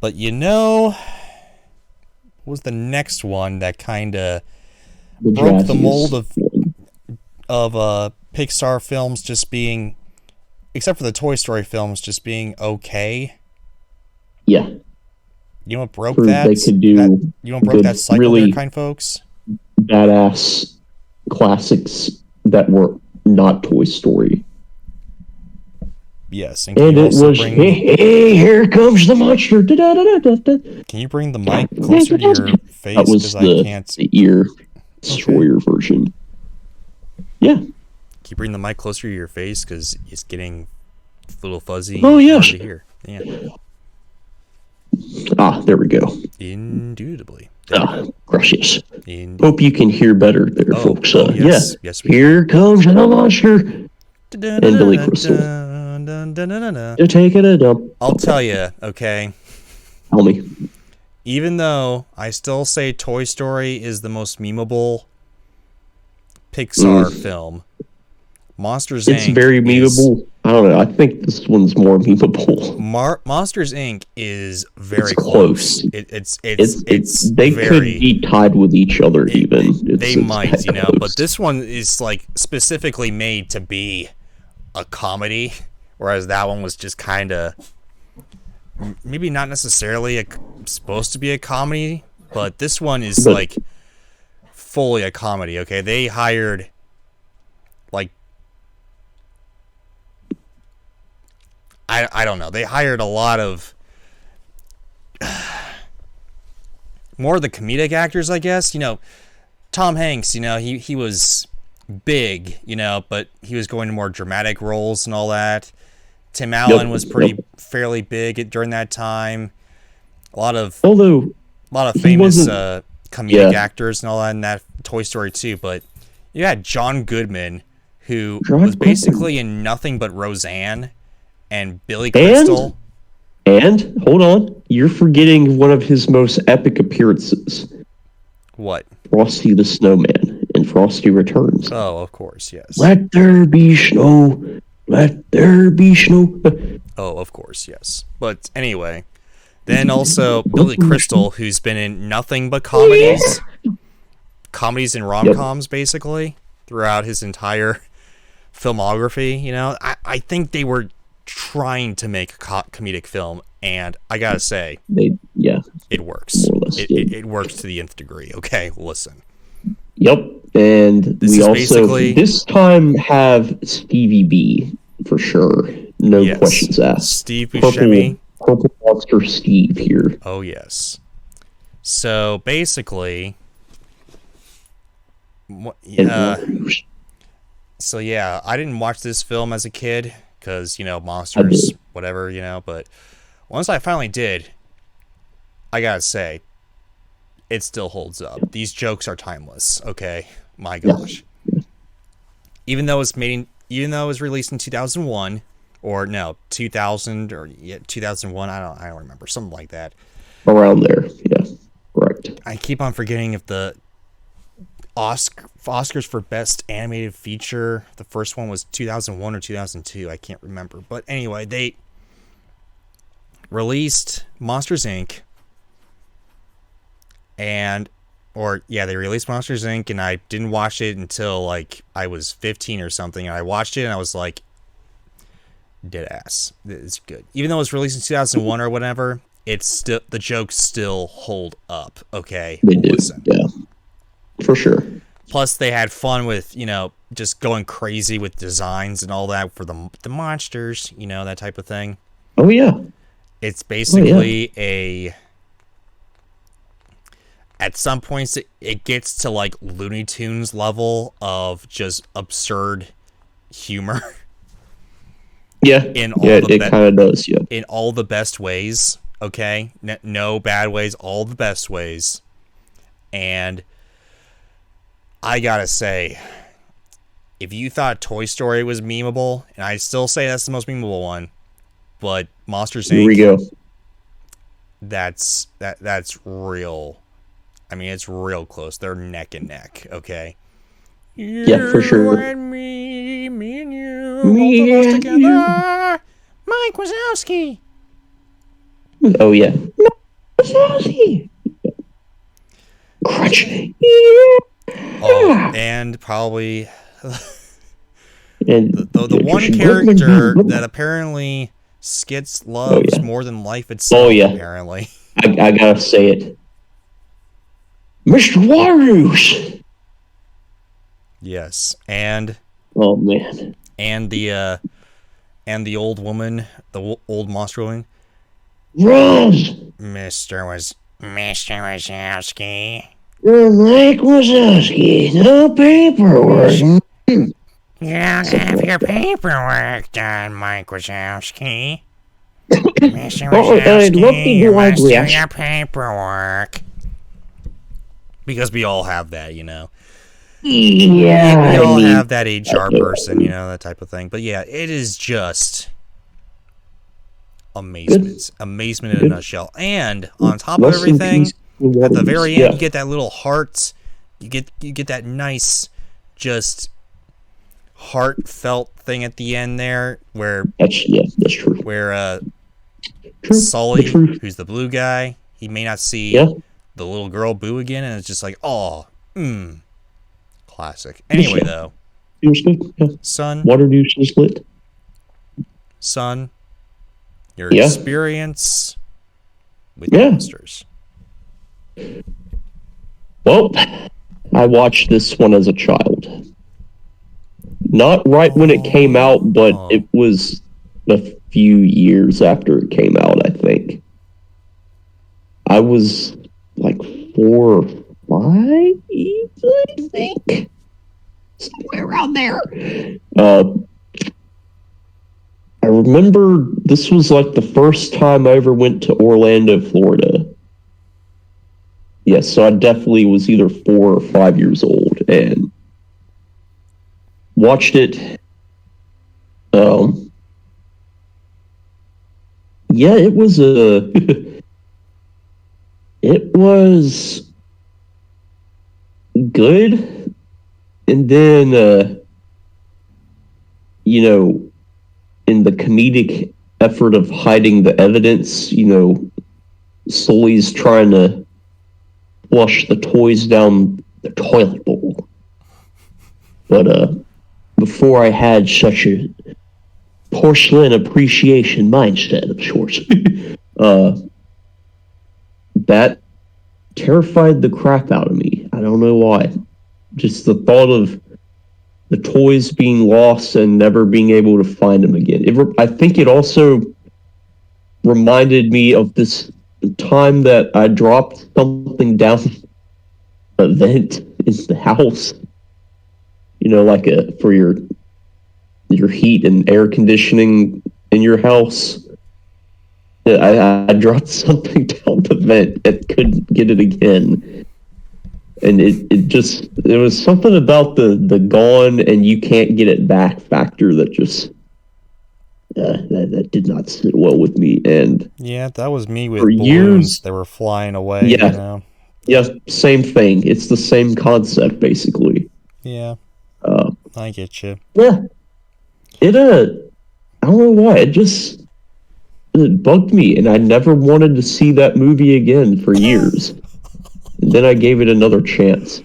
But you know, was the next one that kind of The broke the mold jazziest one. of Pixar films just being, except for the Toy Story films, just being okay. Yeah, You know what broke proved that? they could That do you know what broke that good, cycle there, really kind folks? badass classics that were not Toy Story. Yes, and can And you it also was, bring hey, here comes the monster. can you bring the mic closer to your That face because was I can't. the ear Okay. destroyer version. Yeah. Can you bring the mic closer to your face because it's getting a little fuzzy Oh, and hard yes. to hear. Yeah, Ah, there we go. indubitably. Gracious. In Hope you can hear better there, oh folks. oh Yeah. yes yes we Here comes the monster. And Billy Crystal. can. They're taking a dump. I'll tell you, okay. Tell me. Even though I still say Toy Story is the most memeable Pixar film, Monsters It's Inc. very is memeable. I don't know. I think this one's more memeable. Monsters Inc. is very It's close. It's They very, could be tied with each other even. they might, that you know, close. but this one is like specifically made to be a comedy, whereas that one was just kind of maybe not necessarily supposed to be a comedy, but this one is But- like fully a comedy. Okay, they hired like I don't know. They hired a lot of more of the comedic actors, I guess. You know, Tom Hanks, you know, he was big, you know, but he was going to more dramatic roles and all that. Tim Allen was fairly big during that time. A lot of Although he famous wasn't- comedic yeah. actors and all that in that Toy Story too. But you had John Goodman, who John was Goodman. basically in nothing but Roseanne, and Billy Crystal. And hold on, you're forgetting one of his most epic appearances. What? Frosty the Snowman in Frosty Returns. Oh, of course, yes. Let there be snow. Let there be snow. Oh, of course, yes. But anyway, then also Billy Crystal, who's been in nothing but comedies, comedies and rom-coms basically throughout his entire filmography. You know, I think they were trying to make a comedic film, and I gotta say, it works. More or less It works to the nth degree. Okay, listen. Yep. And This we is also basically- this time have Stevie B for sure. No Yes. questions asked. Steve Buscemi. Purple Monster Steve here. Oh yes. So basically, so yeah, I didn't watch this film as a kid because, you know, monsters, whatever, you know. But once I finally did, I gotta say, it still holds up. These jokes are timeless. Okay, my gosh. Even though it was released in 2001, or no, 2000 or 2001, I don't remember, something like that. Around there, yeah, correct. I keep on forgetting if the Oscars for Best Animated Feature, the first one was 2001 or 2002. I can't remember. But anyway, they released Monsters Inc. They released Monsters Inc. and I didn't watch it until like I was 15 or something. And I watched it and I was like, dead ass. It's good. Even though it was released in 2001 or whatever, it's still, the jokes still hold up. Okay. They do, yeah, for sure. Plus, they had fun with, you know, just going crazy with designs and all that for the monsters, you know, that type of thing. Oh yeah, It's basically at some points it gets to like Looney Tunes level of just absurd humor. Yeah, it kind of does, yeah. In all the best ways, okay? No bad ways, all the best ways. And I gotta say, if you thought Toy Story was memeable, and I still say that's the most memeable one, but Monsters Inc. Here we go. That's real. I mean, it's real close. They're neck and neck, okay? Yeah, for sure. You and me and you, both of us together. Mike Wazowski. Oh yeah. Wazowski. Crunch. Oh, Yeah. and probably And the one Christian character Grigman. that apparently Skits Oh loves yeah. more than life Oh itself, yeah. apparently. I gotta say it. Mr. Warus. Yes, and Oh man. the old woman, the old monster woman, Rose. Mr. Wazowski. Mike Wazowski. No paperwork. You don't have your paperwork done, Mike Wazowski. Mr. I'd love to Wazowski, you do must do reaction. your paperwork. Because we all have that, you know. Yeah, We all I mean, have that HR person, you know, that type of thing. But yeah, it is just amazement. Amazement in a nutshell. And on top of rest in everything, peace to at the Warus. very Yeah. end, you get that little heart. You get that nice, just heartfelt thing at the end there, where That's true. True. Sully, The truth. who's the blue guy, he may not see Yeah. the little girl Boo again, and it's just like, oh, classic. Anyway, Yeah. though, Feels good. Yeah. son, Water douche is lit. your Yeah. experience with Yeah. monsters. Well, I watched this one as a child. Not right when it came out, but Oh. it was a few years after it came out, I think. I was like 4 or 5, I think. Somewhere around there. I remember this was like the first time I ever went to Orlando, Florida. Yes, so I definitely was either 4 or 5 years old and watched it. Yeah, it was it was good, and then you know, in the comedic effort of hiding the evidence, you know, Sully's trying to flush the toys down the toilet bowl. But before I had such a porcelain appreciation mindset, of course, that terrified the crap out of me. I don't know why. Just the thought of the toys being lost and never being able to find them again. I think it also reminded me of this time that I dropped something down a vent in the house. You know, like for your heat and air conditioning in your house. I dropped something down the vent and couldn't get it again. And it was something about the gone and you can't get it back factor that just that did not sit well with me. And Yeah, that was me with for balloons years, that were flying away. Yeah. You know? yeah, same thing. It's the same concept basically. Yeah, I get you. Yeah, it I don't know why it bugged me, and I never wanted to see that movie again for years. And then I gave it another chance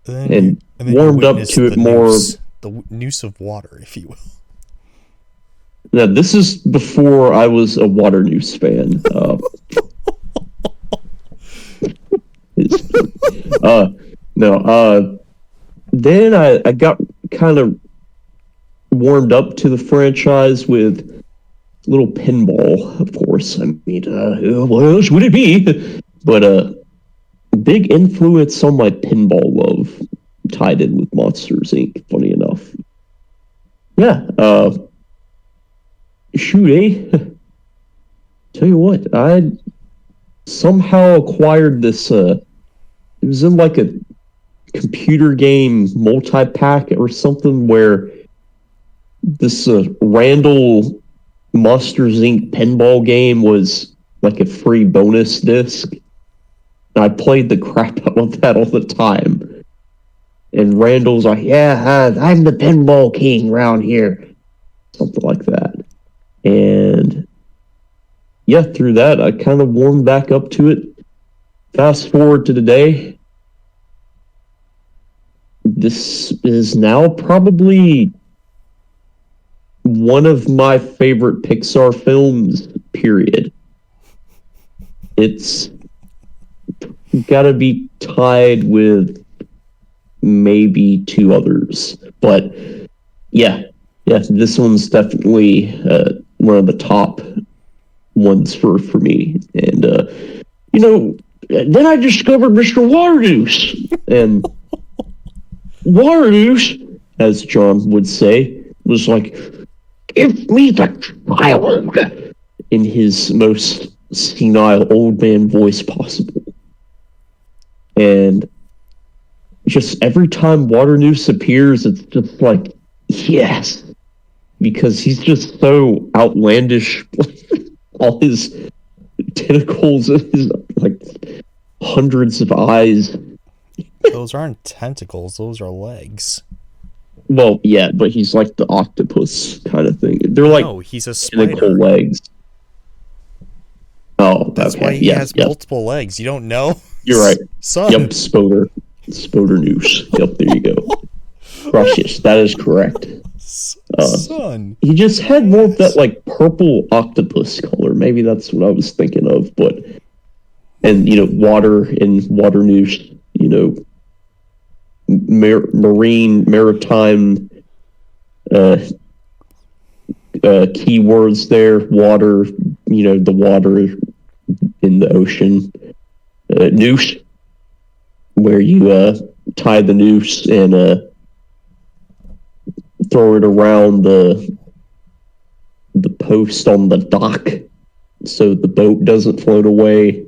and you warmed up witnessed to it the more. the noose of water, if you will. Now, this is before I was a Water Noose fan. No. Then I got kind of warmed up to the franchise with little pinball, of course. I mean, what else would it be? But big influence on my pinball love tied in with Monsters Inc. Funny enough. Yeah. Shoot, tell you what, I somehow acquired this. It was in like a computer game multi-pack or something where this Randall Monsters Inc. pinball game was like a free bonus disc. I played the crap out of that all the time. And Randall's like, yeah, I'm the pinball king around here. Something like that. And yeah, through that, I kind of warmed back up to it. Fast forward to today. This is now probably one of my favorite Pixar films, period. It's gotta be tied with maybe two others. But yeah, this one's definitely one of the top ones for me. And then I discovered Mr. Waternoose, and Waternoose, as John would say, was like, "Give me the child," in his most senile old man voice possible. And just every time Waternoose appears, it's just like, yes, because he's just so outlandish. All his tentacles and his like hundreds of eyes. Those aren't tentacles, those are legs. Well, yeah, but he's like the octopus kind of thing. They're like he's a tentacle spider. legs. Oh, That's okay. why he has multiple legs. You don't know? You're right. Son. Yep, Spoder Noose. Yep, there you go. Precious. That is correct. Son. He just had more of that like purple octopus color. Maybe that's what I was thinking of. But and water and Waternoose. Maritime keywords there. Water. The water in the ocean. Noose, where you tie the noose and throw it around the post on the dock so the boat doesn't float away.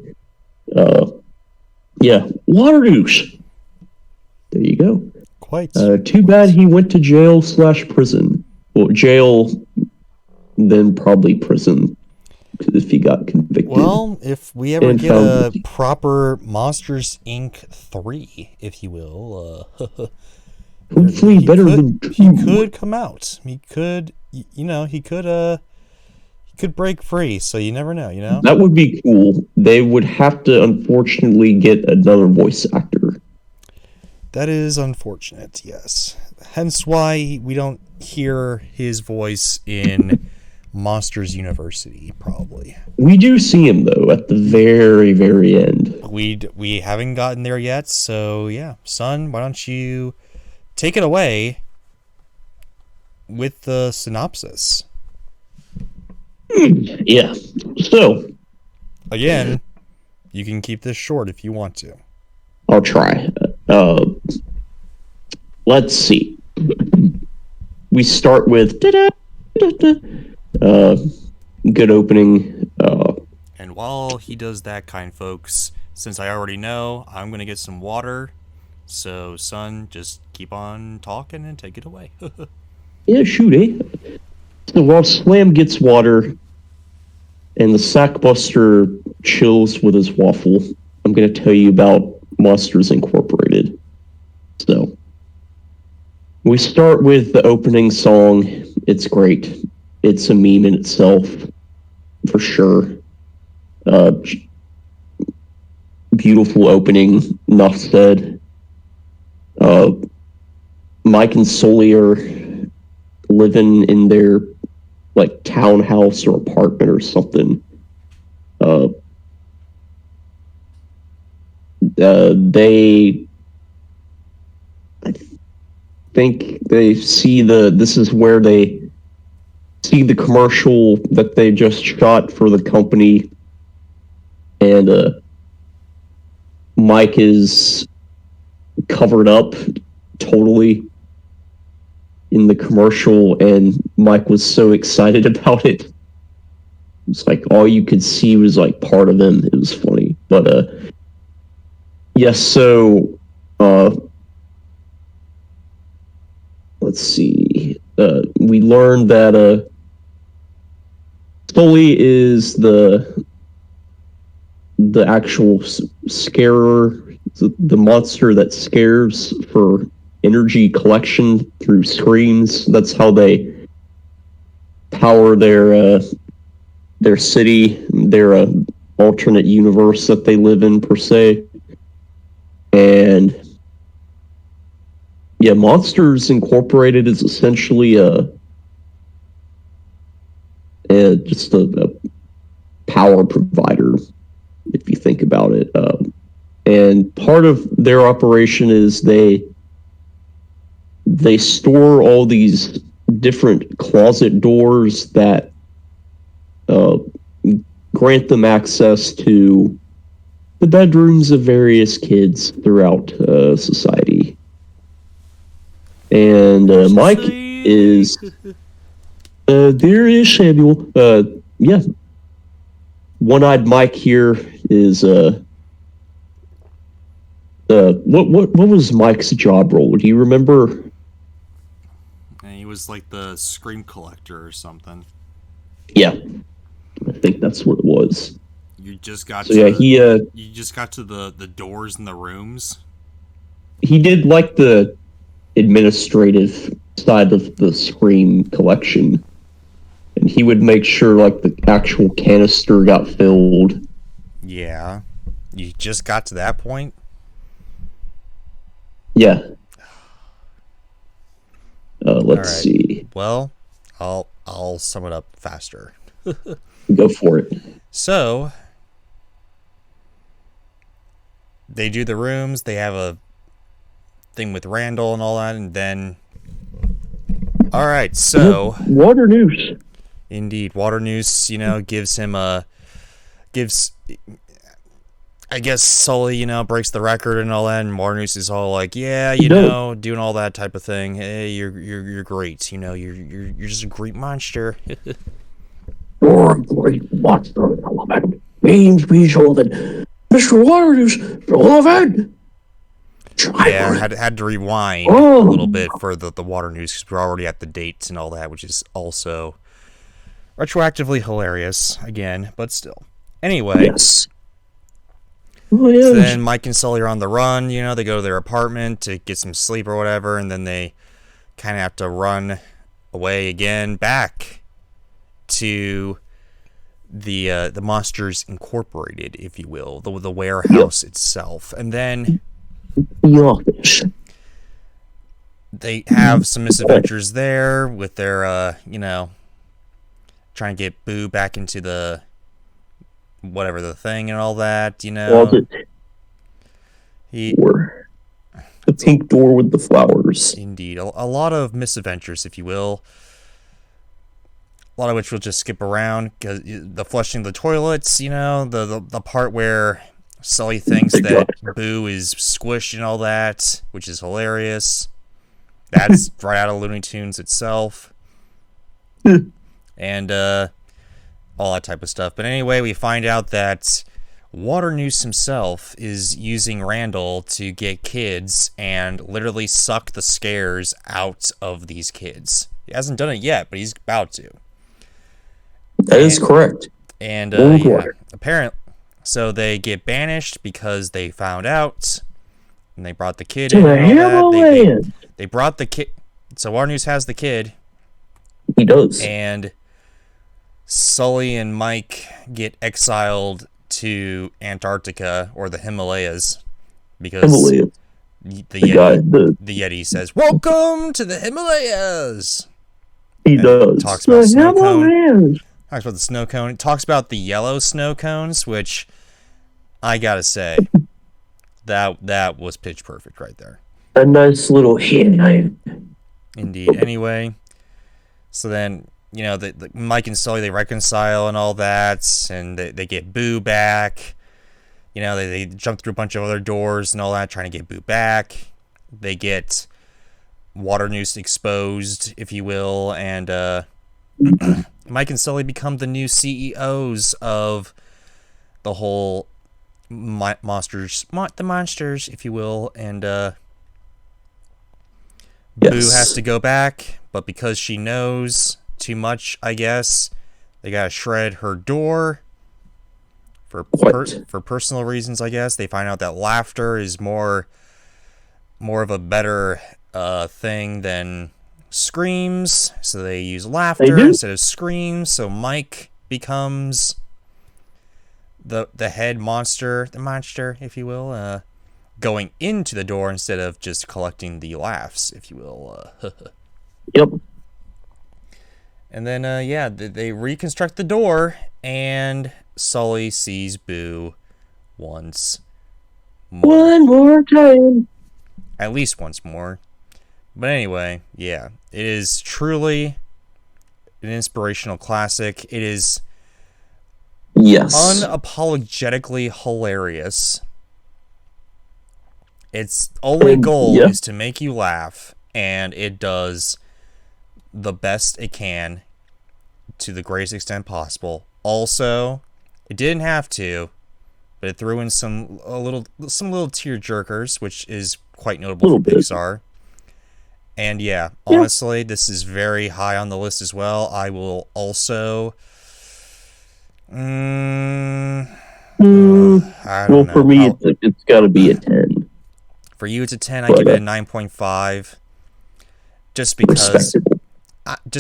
Waternoose. There you go. Quite. Too bad he went to jail/prison. Well, jail, then probably prison if he got convicted. Well, if we ever get a proper Monsters Inc. 3, if you will, hopefully better than 2. He could come out. He could, he could break free. So you never know. That would be cool. They would have to unfortunately get another voice actor. That is unfortunate. Yes. Hence why we don't hear his voice in Monsters University. Probably. We do see him though at the very, very end. We haven't gotten there yet. So yeah, son, why don't you take it away with the synopsis? Yeah. So, again, you can keep this short if you want to. I'll try. Let's see. We start with good opening. And while he does that, kind folks, since I already know, I'm going to get some water. So, son, just keep on talking and take it away. Yeah, shoot, eh? So while Slam gets water and the Sackbuster chills with his waffle, I'm going to tell you about Monsters Incorporated. So, we start with the opening song. It's great. It's a meme in itself, for sure. Beautiful opening, enough said. Mike and Sully are living in their like townhouse or apartment or something. I think they see this is where they see the commercial that they just shot for the company, and Mike is covered up totally in the commercial, and Mike was so excited about it. It's like all you could see was like part of him. It was funny. But yes, so let's see. We learned that Sully is the actual scarer, the monster that scares for energy collection through screams. That's how they power their city, their alternate universe that they live in, per se. And yeah, Monsters Incorporated is essentially just a power provider, if you think about it. And part of their operation is they store all these different closet doors that grant them access to the bedrooms of various kids throughout society. And Mike is there is Samuel. Yeah, one-eyed Mike here is what was Mike's job role? Do you remember? And he was like the scream collector or something. Yeah, I think that's what it was. You just got so to you just got to the doors in the rooms. He did like the administrative side of the scream collection, and he would make sure like the actual canister got filled. Yeah, you just got to that point. Yeah. Let's see. Well, I'll sum it up faster. Go for it. So they do the rooms. They have a thing with Randall and all that, and then all right. So Waternoose. Indeed, Waternoose. Gives. I guess Sully, breaks the record and all that, and Waternoose is all like, yeah, doing all that type of thing. Hey, you're great. You're just a great monster. You're a great monster, Sullivan. Means be sure that Mr. Waternoose, Sullivan. Yeah, had to rewind a little bit for the Waternoose because we're already at the dates and all that, which is also retroactively hilarious again, but still. Anyway. Yes. Oh, yeah. So then Mike and Sully are on the run, they go to their apartment to get some sleep or whatever, and then they kind of have to run away again back to the Monsters Incorporated, if you will, the warehouse itself. And then the office. They have some misadventures there with their trying to get Boo back into the whatever the thing and all that, Closet. Door. The pink door with the flowers. Indeed. A lot of misadventures, if you will. A lot of which we'll just skip around, because the flushing the toilets, the part where Sully thinks that Boo is squished and all that, which is hilarious. That's right out of Looney Tunes itself. And all that type of stuff. But anyway, we find out that Waternoose himself is using Randall to get kids and literally suck the scares out of these kids. He hasn't done it yet, but he's about to. That is correct. And apparently, so they get banished because they found out, and they brought the kid in. They brought the kid. So Waternoose has the kid. He does. And Sully and Mike get exiled to Antarctica or the Himalayas because the Yeti says, "Welcome to the Himalayas." He does. Talks about the snow cone. Talks about the snow cone. It talks about the yellow snow cones, which I gotta say, that was pitch perfect right there. A nice little hit. Indeed. Anyway, so then the Mike and Sully, they reconcile and all that, and they get Boo back. They jump through a bunch of other doors and all that, trying to get Boo back. They get Waternoose exposed, if you will, and Mike and Sully become the new CEOs of the whole monsters, if you will, and Boo has to go back, but because she knows too much, I guess, they gotta shred her door for personal reasons. I guess they find out that laughter is more of a better thing than screams, so they use laughter instead of screams. So Mike becomes the head monster, the monster, if you will, going into the door instead of just collecting the laughs, if you will. Yep. And then, yeah, they reconstruct the door, and Sully sees Boo once more. One more time. At least once more. But anyway, yeah, it is truly an inspirational classic. It is Yes. unapologetically hilarious. Its only goal is to make you laugh, and it does the best it can to the greatest extent possible. Also, it didn't have to, but it threw in some little tear jerkers, which is quite notable for Pixar. And yeah, honestly, this is very high on the list as well. I will also I don't know. For me, it's got to be a 10. For you, it's a 10. I give it a 9.5. Just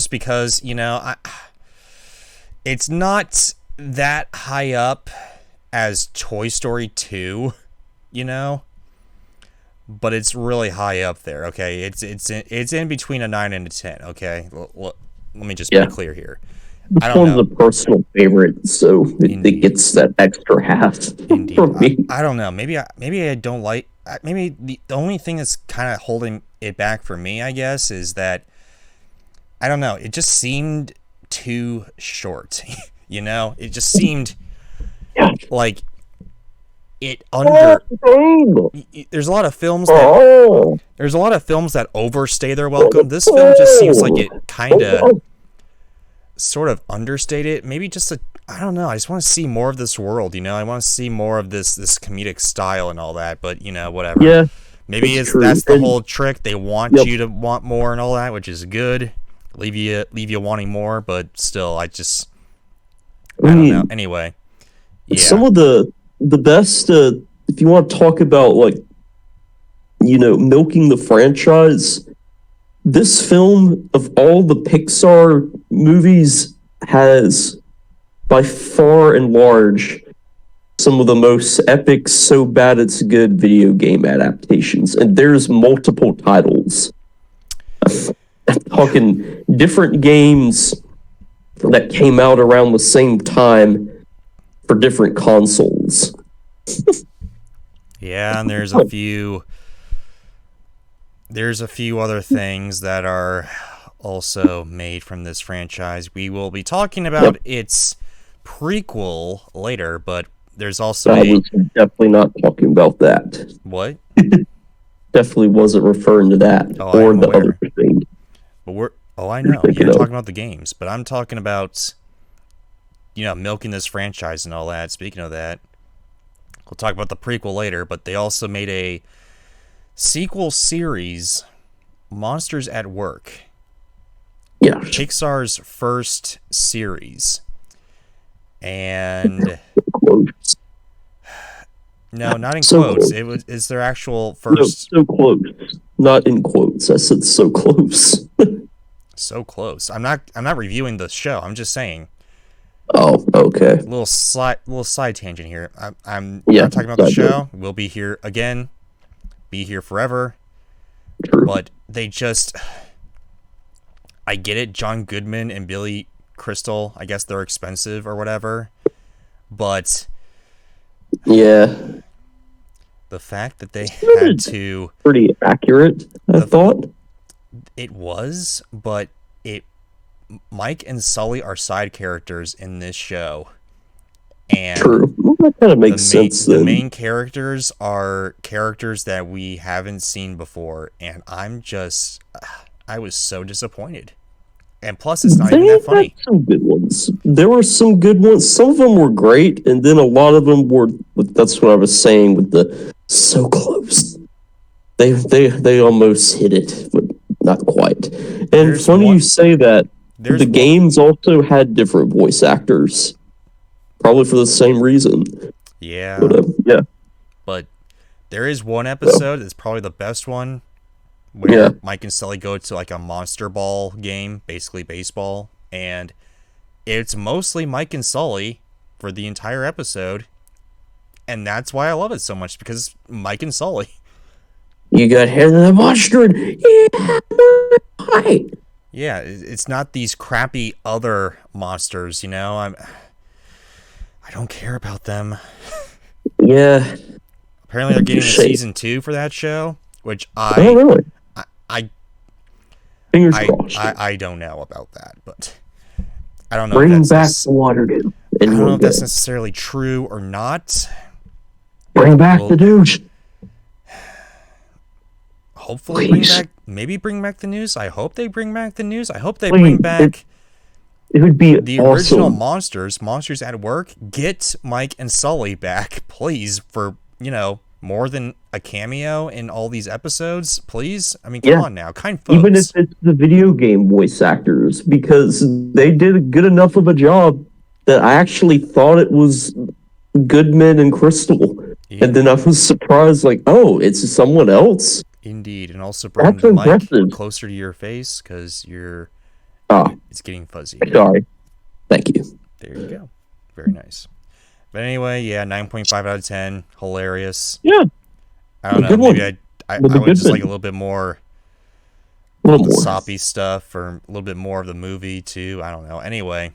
because, you know, it's not that high up as Toy Story 2, you know, but it's really high up there. Okay, it's in between a 9 and a 10. Okay, let me just be clear here. It's one of the personal favorites, so it gets that extra half. Indeed. For me. I don't know. Maybe I don't like. Maybe the only thing that's kind of holding it back for me, I guess, is that I don't know. It just seemed too short. You know, it just seemed like it under. There's a lot of films that there's a lot of films that overstay their welcome. This film just seems like it kind of sort of understated. Maybe just I don't know. I just want to see more of this world. You know, I want to see more of this comedic style and all that. But you know, whatever. Yeah. Maybe that's the whole trick. They want you to want more and all that, which is good. Leave you wanting more, but still, I don't know. Anyway, some of the best. If you want to talk about milking the franchise, this film of all the Pixar movies has by far and large some of the most epic, so bad it's good video game adaptations, and there's multiple titles. I'm talking different games that came out around the same time for different consoles. Yeah, and there's a few other things that are also made from this franchise. We will be talking about its prequel later, but there's also I was definitely not talking about that. What? Definitely wasn't referring to that or the other thing. But I know. You're talking about the games, but I'm talking about, milking this franchise and all that. Speaking of that, we'll talk about the prequel later, but they also made a sequel series, Monsters at Work. Yeah. Pixar's first series. And no, not in quotes. Close. It's their actual first. No, so close. Not in quotes. I said so close. So close. I'm not reviewing the show. I'm just saying. Oh, okay. Little side tangent here. I'm not talking about the show. We'll be here again. Be here forever. True. But they just, I get it. John Goodman and Billy Crystal, I guess they're expensive or whatever. But yeah, the fact that they had to pretty accurate, I thought. It was, but Mike and Sully are side characters in this show. And true. Well, that kind of makes sense. The main characters are characters that we haven't seen before, and I was so disappointed. And plus, it's not even that funny. Some good ones. There were some good ones. Some of them were great, and then a lot of them were. That's what I was saying with the so close. They almost hit it, but not quite. And funny you say that. The games also had different voice actors. Probably for the same reason. Yeah. But, yeah. But there is one episode that's probably the best one where Mike and Sully go to like a monster ball game, basically baseball, and it's mostly Mike and Sully for the entire episode, and that's why I love it so much, because Mike and Sully. You got Head of the Mustard. Yeah, hi. Yeah, it's not these crappy other monsters, you know. I don't care about them. Yeah. Apparently, they're getting a Shame. season 2 for that show, which Oh, really? I Fingers crossed. I don't know about that, but I don't know. Bring if back that's the Waterdeep. I don't know Anyone if that's good? necessarily true or not. Bring back Well, the douche. Hopefully, Please. bring back the news. I hope they bring back the news. I hope they Please, bring back It would be the original awesome. Monsters at Work. Get Mike and Sully back, please, for, more than a cameo in all these episodes, please. I mean, come Yeah. on now, kind Even folks. if it's the video game voice actors, because they did a good enough of a job that I actually thought it was Goodman and Crystal. Yeah, And then I was surprised, like, oh, it's someone else. indeed, and also bring That's the mic impressive. closer to your face, because Ah, it's getting fuzzy. sorry. Thank you. There you go. Very nice. But anyway, yeah, 9.5 out of 10. Hilarious. Yeah, I don't a know. good one. Maybe I With a would good just bit. like a little bit more A little the more. soppy stuff, or a little bit more of the movie too. I don't know. Anyway,